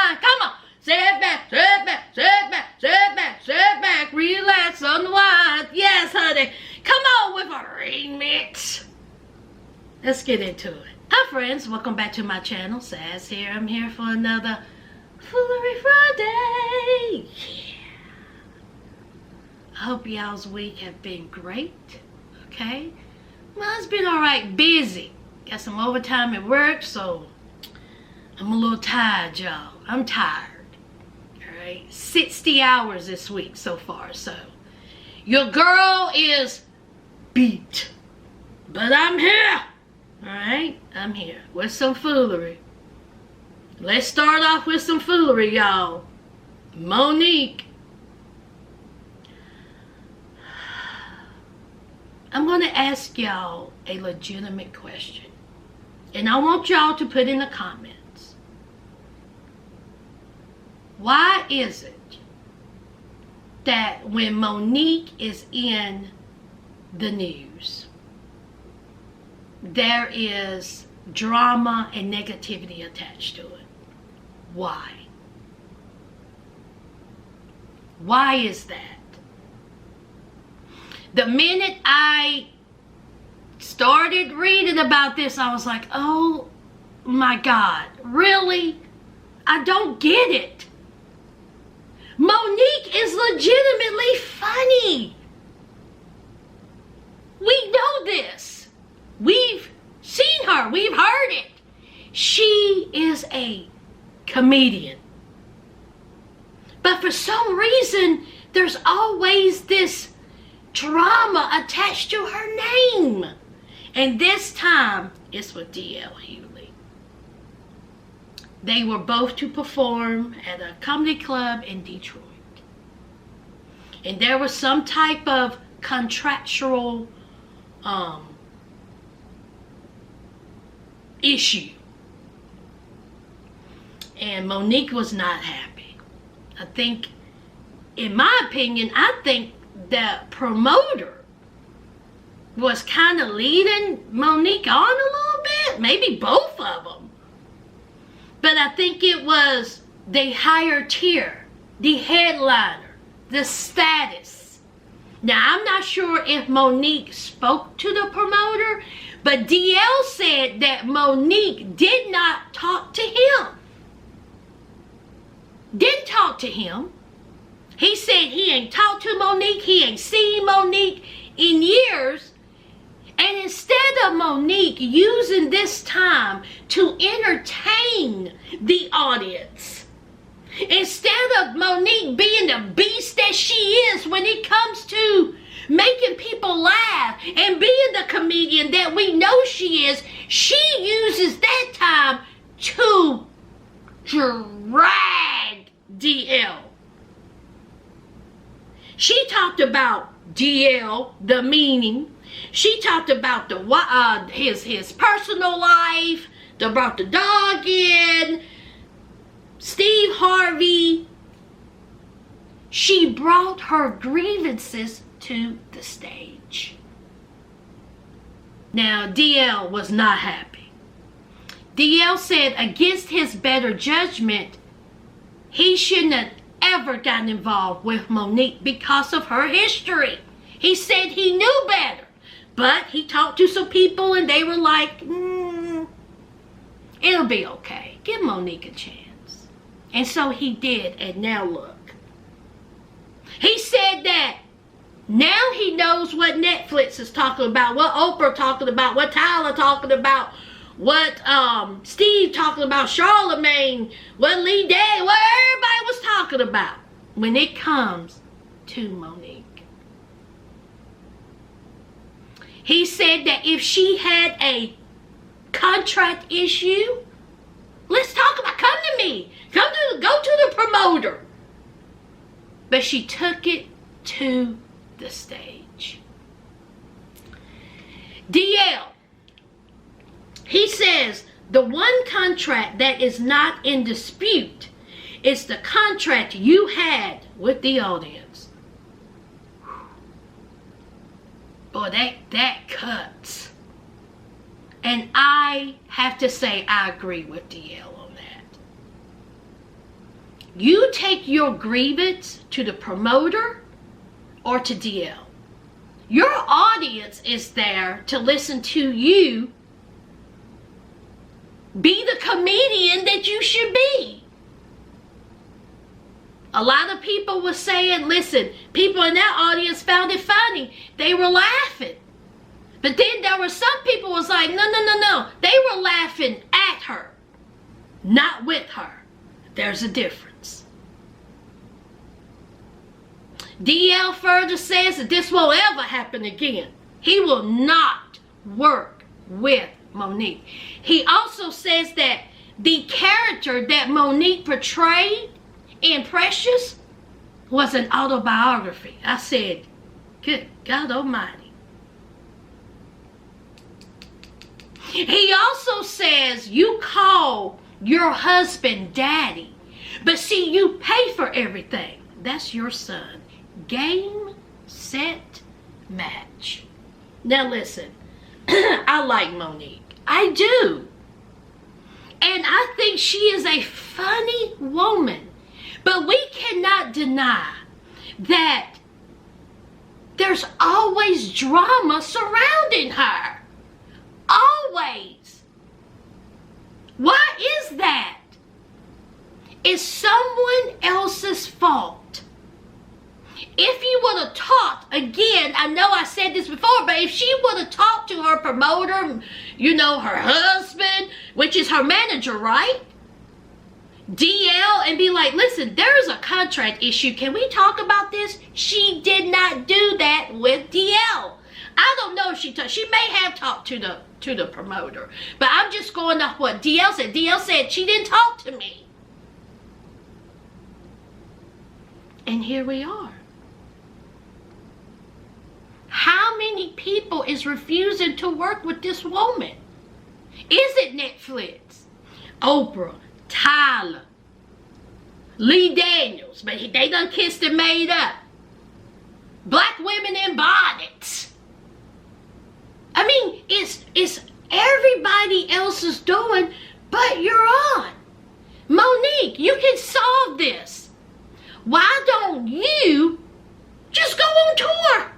unwind. Come on. Sit back, sit back, sit back, sit back, sit back. Relax, unwind. Yes, honey. Come on with a remix. Let's get into it. Hi, friends. Welcome back to my channel. Sass here. I'm here for another Foolery Friday. Yeah. I hope y'all's week have been great. Okay? Mine's been alright. Busy. Got some overtime at work, so I'm a little tired, y'all. I'm tired. Alright? 60 hours this week so far, so your girl is beat. But I'm here. Alright? I'm here with some foolery. Let's start off with some foolery, y'all. Monique. I'm going to ask y'all a legitimate question. And I want y'all to put in the comments. Why is it that when Monique is in the news, there is drama and negativity attached to it? Why? Why is that? The minute I started reading about this, I was like, oh my God, really? I don't get it. Monique is legitimately funny. We know this. We've seen her. We've heard it. She is a comedian. But for some reason, there's always this drama attached to her name. And this time, it's with DL Hughley. They were both to perform at a comedy club in Detroit. And there was some type of contractual issue. And Monique was not happy. I think, in my opinion, I think the promoter was kind of leading Monique on a little bit. Maybe both of them. But I think it was the higher tier, the headliner, the status. Now, I'm not sure if Monique spoke to the promoter, but DL said that Monique did not talk to him. Didn't talk to him. He said he ain't talked to Monique. He ain't seen Monique in years. And instead of Monique using this time to entertain the audience, instead of Monique being the beast that she is when it comes to making people laugh and being the comedian that we know she is, she uses that time to drag DL. She talked about DL, the meaning. She talked about the his personal life. They brought the dog in. Steve Harvey. She brought her grievances to the stage. Now, DL was not happy. DL said against his better judgment, he shouldn't have ever gotten involved with Monique because of her history. He said he knew better. But he talked to some people and they were like, it'll be okay. Give Monique a chance. And so he did, and now look. He said that now he knows what Netflix is talking about, what Oprah talking about, what Tyler talking about, what Steve talking about, Charlemagne, what Lee Day, what everybody was talking about when it comes to Monique. He said that if she had a contract issue, let's talk about, come to me, go to the promoter. But she took it to the stage. DL, he says the one contract that is not in dispute is the contract you had with the audience. Boy, that cuts. And I have to say I agree with DL on that. You take your grievance to the promoter or to DL. Your audience is there to listen to you be the comedian that you should be. A lot of people were saying, listen, people in that audience found it funny. They were laughing. But then there were some people was like, no. They were laughing at her, not with her. There's a difference. DL further says that this won't ever happen again. He will not work with Monique. He also says that the character that Monique portrayed in Precious was an autobiography. I said, good God Almighty. He also says you call your husband daddy, but see, you pay for everything. That's your son. Game, set, match. Now listen, I like Monique. I do. And I think she is a funny woman. But we cannot deny that there's always drama surrounding her. Always. Why is that? It's someone else's fault. If you would have talked, again, I know I said this before, but if she would have talked to her promoter, you know, her husband, which is her manager, right? DL, and be like, listen, there's a contract issue. Can we talk about this? She did not do that with DL. I don't know if she may have talked to the promoter, but I'm just going off what DL said. DL said she didn't talk to me. And here we are. How many people is refusing to work with this woman? Is it Netflix, Oprah, Tyler, Lee Daniels, but they done kissed and made up. Black women in bonnets. I mean, it's everybody else's doing, but you're on. Monique, you can solve this. Why don't you just go on tour?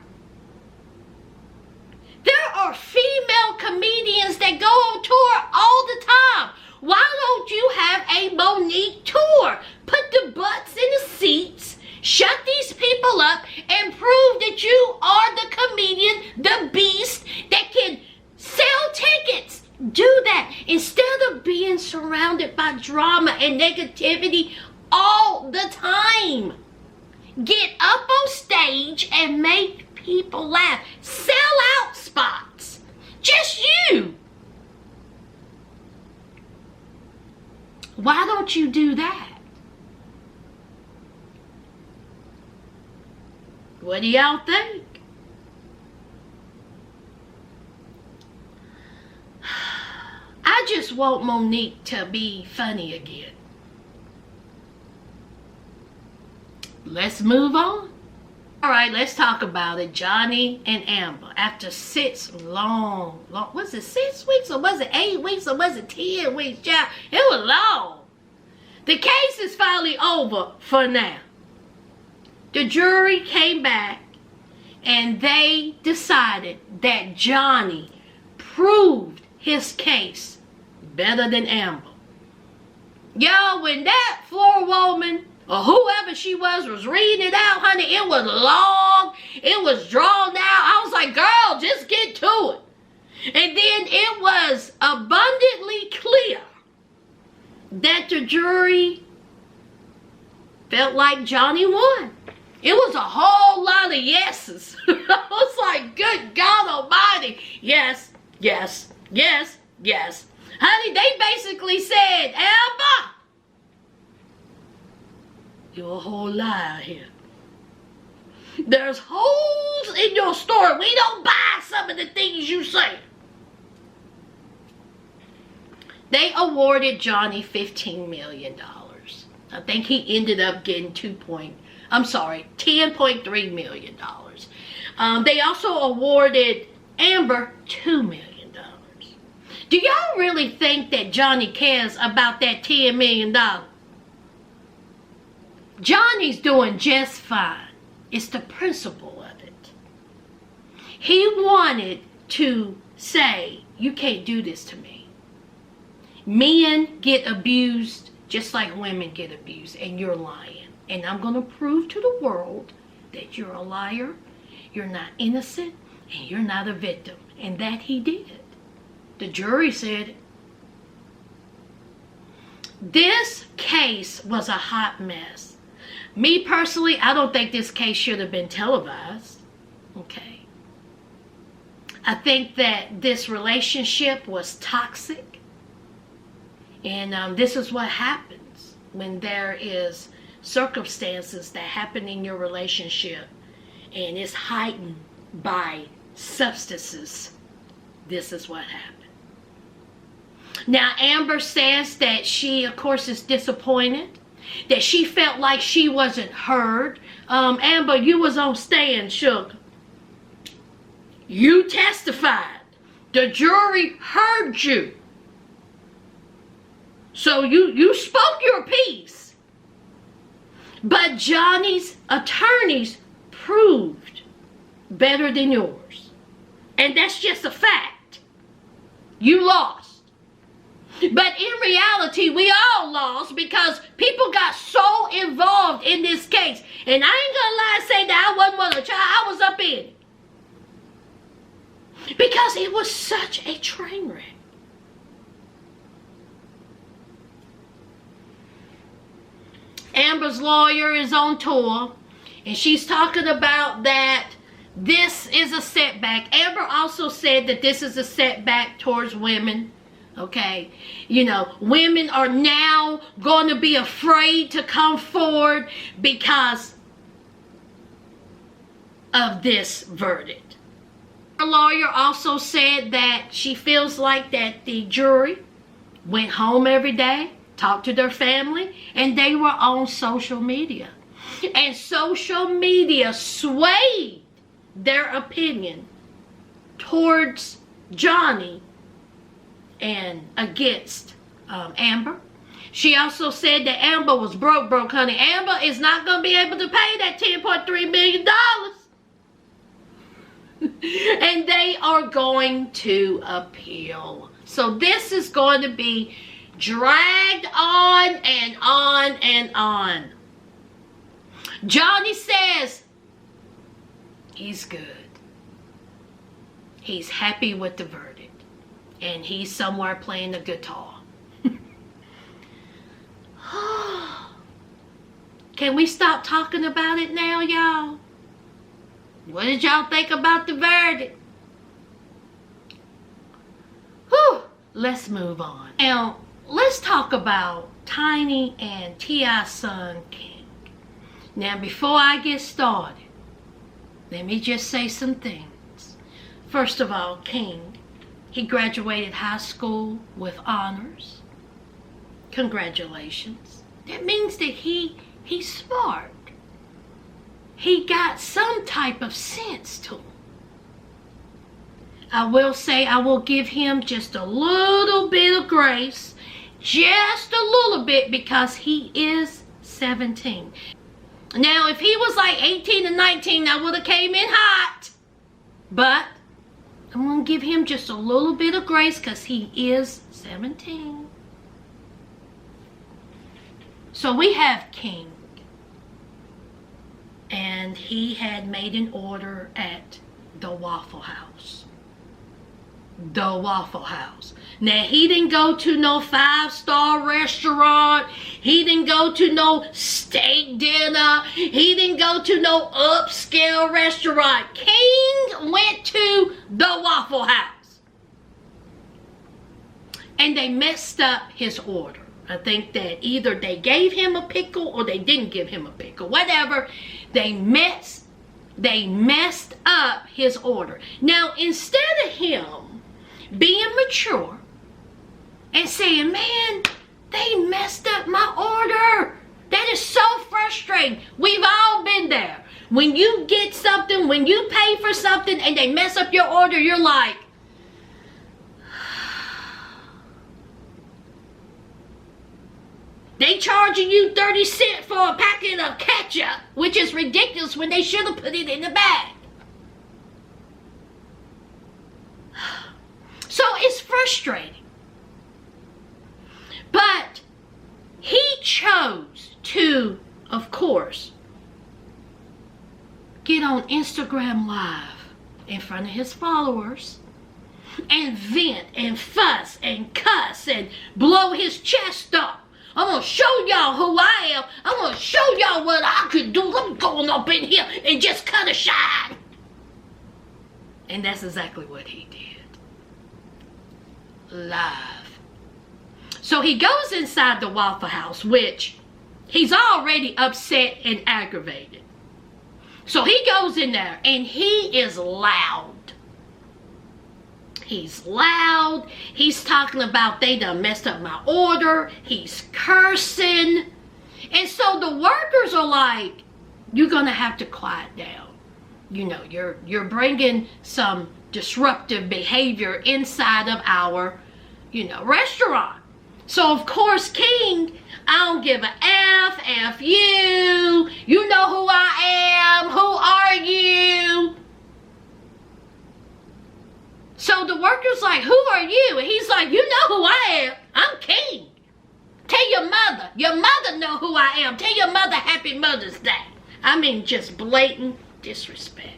There are female comedians that go on tour all the time. Why don't you have a Monique tour? Put the butts in the seats, shut these people up, and prove that you are the comedian, the beast that can sell tickets. Do that instead of being surrounded by drama and negativity all the time. Get up on stage and make people laugh. Sell out spots. Just you. Why don't you do that? What do y'all think? I just want Monique to be funny again. Let's move on. All right, let's talk about it. Johnny and Amber. After 6 long, was it 6 weeks or was it 8 weeks or was it 10 weeks? Yeah, it was long. The case is finally over for now. The jury came back and they decided that Johnny proved his case better than Amber. Y'all, when that floor woman or whoever she was reading it out, honey, it was long, it was drawn out. I was like, girl, just get to it. And then it was abundantly clear that the jury felt like Johnny won. It was a whole lot of yeses. I was like, good God Almighty. Yes, yes, yes, yes. Honey, they basically said, Amber, you're a whole liar here. There's holes in your story. We don't buy some of the things you say. They awarded Johnny $15 million. I think he ended up getting $10.3 million. They also awarded Amber $2 million. Do y'all really think that Johnny cares about that $10 million? Johnny's doing just fine. It's the principle of it. He wanted to say, you can't do this to me. Men get abused just like women get abused, and you're lying. And I'm going to prove to the world that you're a liar, you're not innocent, and you're not a victim. And that he did. The jury said, this case was a hot mess. Me personally, I don't think this case should have been televised. Okay. I think that this relationship was toxic. And this is what happens when there is circumstances that happen in your relationship and it's heightened by substances. This is what happened. Now, Amber says that she, of course, is disappointed, that she felt like she wasn't heard. Amber, you was on stand, sugar. You testified. The jury heard you. So you spoke your piece. But Johnny's attorneys proved better than yours. And that's just a fact. You lost. But in reality, we all lost because people got so involved in this case. And I ain't gonna lie and say that I wasn't one of the child. I was up in it. Because it was such a train wreck. Amber's lawyer is on tour, and she's talking about that this is a setback. Amber also said that this is a setback towards women. Okay, you know, women are now going to be afraid to come forward because of this verdict. Her lawyer also said that she feels like that the jury went home every day, talked to their family, and they were on social media. And social media swayed their opinion towards Johnny and against Amber. She also said that Amber was broke, honey. Amber is not going to be able to pay that $10.3 million. And they are going to appeal. So this is going to be dragged on and on and on. Johnny says he's good. He's happy with the verdict. And he's somewhere playing the guitar. Can we stop talking about it now, y'all? What did y'all think about the verdict? Whew. Let's move on. Now, let's talk about Tiny and T.I.'s son, King. Now, before I get started, let me just say some things. First of all, King, he graduated high school with honors. Congratulations. That means that he's smart. He got some type of sense to him. I will say I will give him just a little bit of grace. Just a little bit, because he is 17. Now, if he was like 18 and 19, I would have came in hot. But I'm going to give him just a little bit of grace because he is 17. So we have King. And he had made an order at the Waffle House. The Waffle House. Now, he didn't go to no 5-star restaurant. He didn't go to no steak dinner. He didn't go to no upscale restaurant. King went to the Waffle House. And they messed up his order. I think that either they gave him a pickle or they didn't give him a pickle. Whatever. They messed up his order. Now, instead of him being mature and saying, man, they messed up my order. That is so frustrating. We've all been there. When you get something, when you pay for something and they mess up your order, you're like, They charging you 30 cents for a packet of ketchup, which is ridiculous when they should have put it in the bag. So it's frustrating. But he chose to, of course, get on Instagram Live in front of his followers and vent and fuss and cuss and blow his chest up. I'm going to show y'all who I am. I'm going to show y'all what I could do. I'm going up in here and just cut a shine. And that's exactly what he did. Live. So he goes inside the Waffle House, which he's already upset and aggravated. So he goes in there and he is loud. He's loud. He's talking about they done messed up my order. He's cursing. And so the workers are like, you're going to have to quiet down. You know, you're bringing some disruptive behavior inside of our, restaurant. So, of course, King, I don't give a F you. You know who I am. Who are you? So the worker's like, who are you? And he's like, you know who I am. I'm King. Tell your mother. Your mother know who I am. Tell your mother Happy Mother's Day. I mean, just blatant disrespect.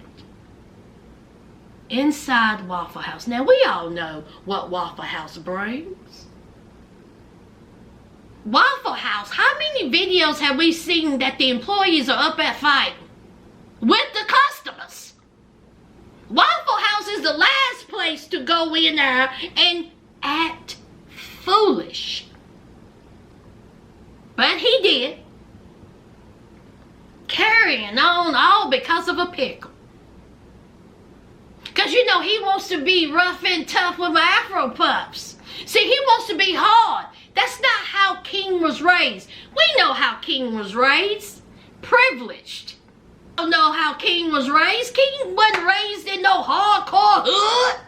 Inside Waffle House. Now, we all know what Waffle House brings. Waffle House, how many videos have we seen that the employees are up at fighting with the customers? Waffle House is the last place to go in there and act foolish. But he did. Carrying on all because of a pickle. Because, he wants to be rough and tough with my Afro Puffs. See, he wants to be hard. That's not how King was raised. We know how King was raised. Privileged. Don't know how King was raised. King wasn't raised in no hardcore hood.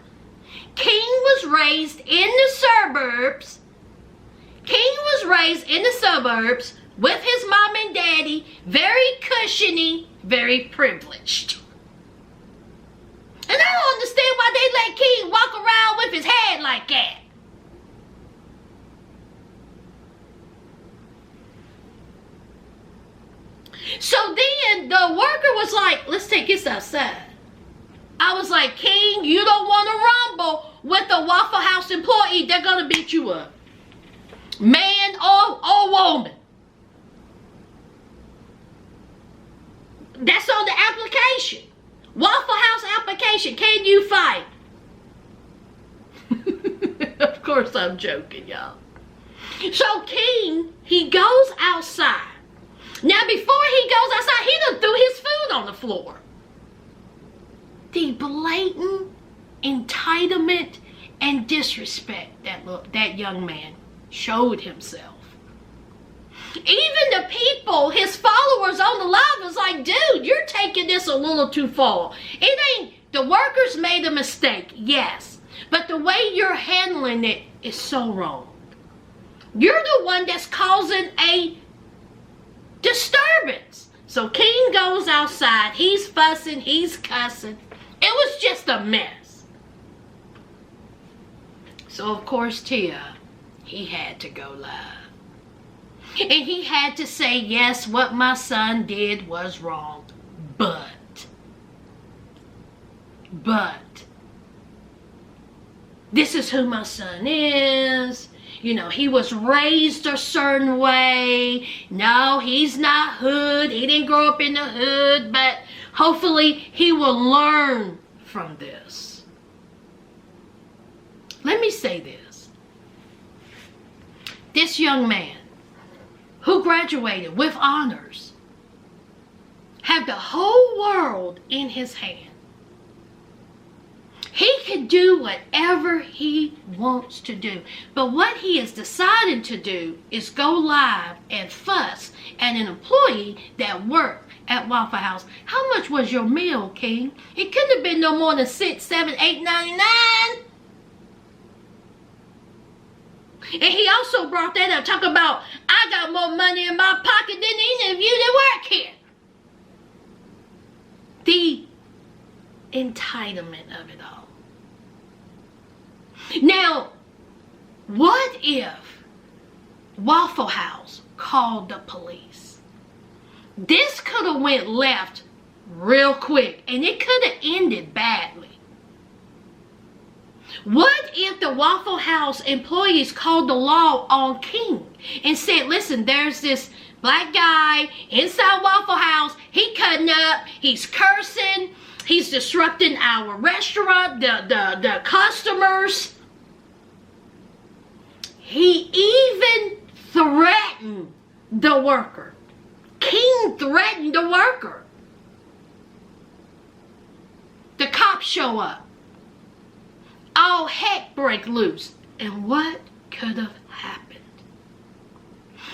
King was raised in the suburbs. King was raised in the suburbs with his mom and daddy. Very cushiony, very privileged. And I don't understand why they let King walk around with his head like that. So then the worker was like, let's take this outside. I was like, King, you don't want to rumble with a Waffle House employee. They're going to beat you up. Man or woman. That's on the application. Waffle House application. Can you fight? Of course I'm joking, y'all. So King, he goes outside. Now, before he goes outside, he done threw his food on the floor. The blatant entitlement and disrespect that young man showed himself. Even the people, his followers on the live was like, dude, you're taking this a little too far. It ain't, the workers made a mistake, yes. But the way you're handling it is so wrong. You're the one that's causing a disturbance. So King goes outside. He's fussing. He's cussing. It was just a mess. So of course Tia, he had to go live. And he had to say, yes, what my son did was wrong. But this is who my son is. He was raised a certain way. No, he's not hood. He didn't grow up in the hood, but hopefully he will learn from this. Let me say this. This young man who graduated with honors had the whole world in his hand. He can do whatever he wants to do. But what he has decided to do is go live and fuss at an employee that worked at Waffle House. How much was your meal, King? It couldn't have been no more than $6, $7, $8.99. And he also brought that up, talking about, I got more money in my pocket than any of you that work here. The entitlement of it all. Now, what if Waffle House called the police? This could have went left real quick, and it could have ended badly. What if the Waffle House employees called the law on King and said, listen, there's this black guy inside Waffle House, he cutting up, he's cursing, he's disrupting our restaurant, the customers. He even threatened the worker. King threatened the worker. The cops show up. All heck break loose. And what could have happened?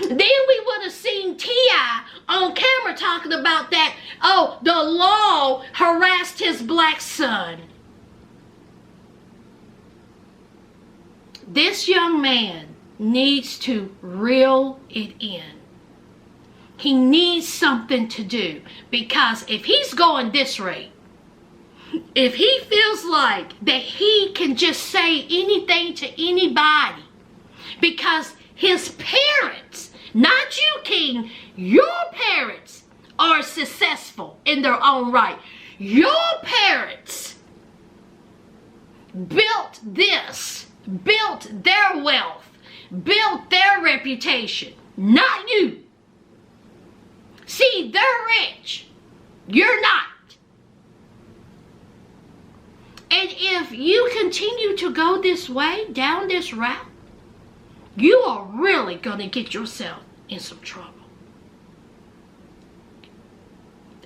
Then we would have seen T.I. on camera talking about that, oh, the law harassed his black son. This young man needs to reel it in. He needs something to do, because if he's going this rate, if he feels like that he can just say anything to anybody because his parents, not you, King, your parents are successful in their own right. Your parents built this, built their wealth, built their reputation, not you. See, they're rich. You're not. And if you continue to go this way, down this route, you are really going to get yourself in some trouble.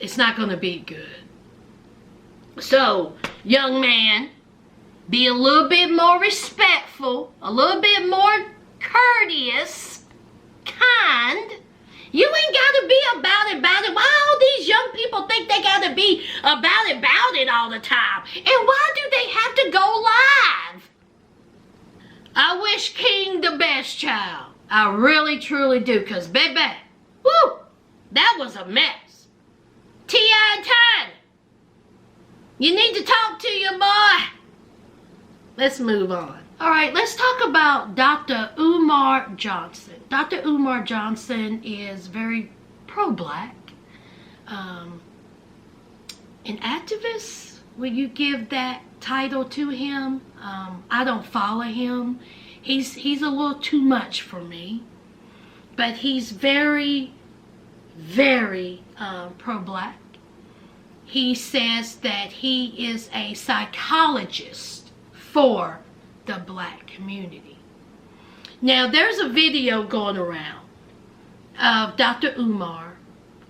It's not going to be good. So, young man, be a little bit more respectful, a little bit more courteous, kind. You ain't got to be about it. Why all these young people think they got to be about it all the time? And why do they have to go live? I wish King the best, child. I really, truly do. Because, baby, whoo, that was a mess. T.I. and Tiny, you need to talk to your boy. Let's move on. All right, let's talk about Dr. Umar Johnson. Dr. Umar Johnson is very pro-black. An activist, will you give that title to him? I don't follow him. He's a little too much for me. But he's very, very pro-black. He says that he is a psychologist for the black community. Now, there's a video going around of Dr. Umar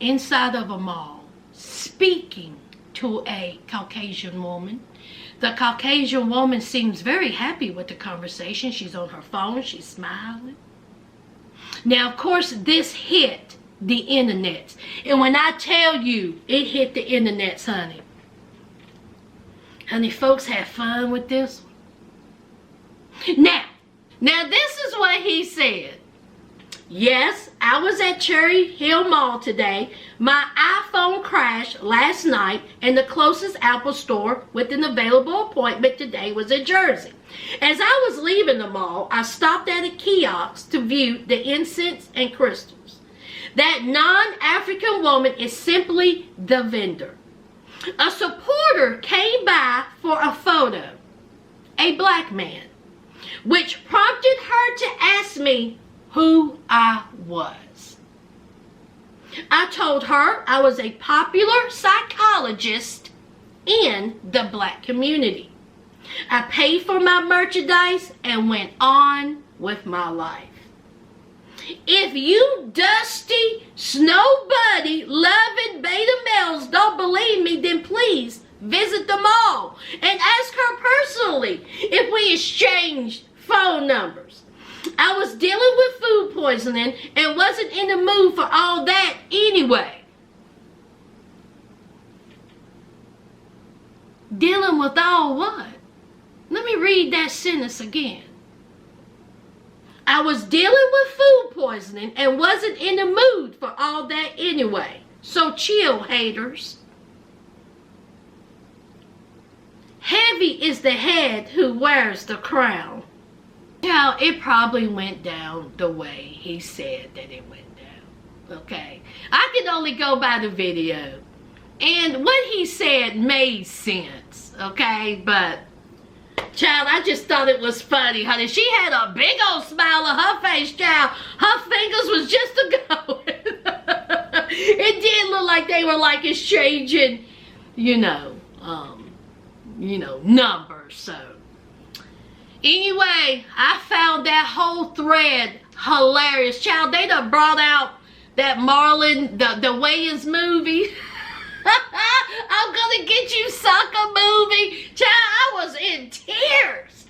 inside of a mall speaking to a Caucasian woman. The Caucasian woman seems very happy with the conversation. She's on her phone, she's smiling. Now, of course, this hit the internet. And when I tell you it hit the internet, honey, folks had fun with this one. Now this is what he said. Yes, I was at Cherry Hill Mall today. My iPhone crashed last night, and the closest Apple store with an available appointment today was in Jersey. As I was leaving the mall, I stopped at a kiosk to view the incense and crystals. That non-African woman is simply the vendor. A supporter came by for a photo, a black man, which prompted her to ask me who I was. I told her I was a popular psychologist in the black community. I paid for my merchandise and went on with my life. If you dusty, snow buddy, loving beta males don't believe me, then please visit the mall and ask her personally if we exchanged phone numbers. I was dealing with food poisoning and wasn't in the mood for all that anyway. Dealing with all what? Let me read that sentence again. I was dealing with food poisoning and wasn't in the mood for all that anyway. So chill, haters. Heavy is the head who wears the crown. Now, it probably went down the way he said that it went down. Okay? I can only go by the video. And what he said made sense. Okay? But, child, I just thought it was funny, honey. She had a big old smile on her face, child. Her fingers was just a-going. It did look like they were like exchanging, numbers. So, anyway, I found that whole thread hilarious. Child, they done brought out that Marlon, the Wayans movie. I'm gonna get you, sucker movie. Child, I was in tears.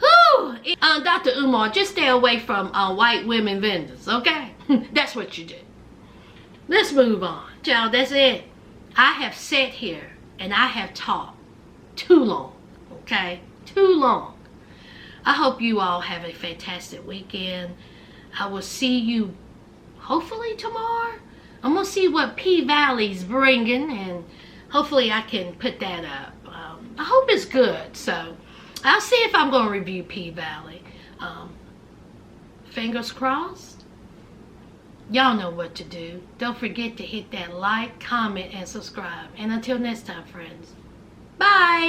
Whew. Dr. Umar, just stay away from white women vendors, okay? That's what you do. Let's move on. Child, that's it. I have sat here and I have talked too long, okay? Too long. I hope you all have a fantastic weekend. I will see you hopefully tomorrow. I'm going to see what P-Valley's bringing, and hopefully I can put that up. I hope it's good, so I'll see if I'm going to review P-Valley. Fingers crossed. Y'all know what to do. Don't forget to hit that like, comment, and subscribe. And until next time, friends. Bye.